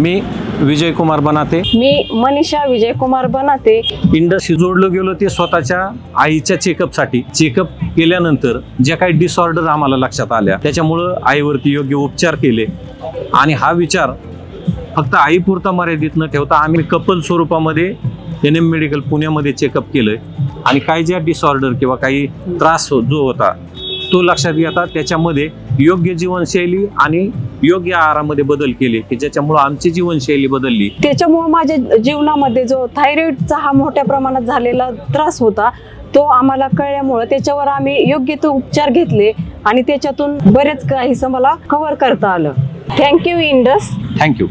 मी विजय कुमार बनाते। मी मनीषा विजय कुमार बनाते। इंडसशी जोडलं गेलो ते स्वतःच्या आईच्या चेकअपसाठी। चेकअप केल्यानंतर ज्या काही डिसऑर्डर आम्हाला लक्षात आल्या त्याच्यामुळे आईवरती योग्य उपचार केले आणि हा विचार फक्त आईपुरता मर्यादित न ठेवता आम्ही कपल स्वरूपामध्ये NM मेडिकल पुण्यामध्ये चेकअप केलंय आणि काही ज्या डिसऑर्डर किंवा काही त्रास जो होता तो लक्षात घेता त्याच्यामध्ये योग्य जीवनशैली आणि योग्य आहारामध्ये बदल केले की ज्याच्यामुळे आमची जीवनशैली बदलली। त्याच्यामुळे माझ्या जीवनामध्ये जो थायरॉइडचा हा मोठ्या प्रमाणात झालेला त्रास होता तो आम्हाला कळल्यामुळे त्याच्यावर आम्ही योग्य ते उपचार घेतले आणि त्याच्यातून बरेच काहीसं मला कव्हर करता आलं। Thank you Indus. थँक्यू।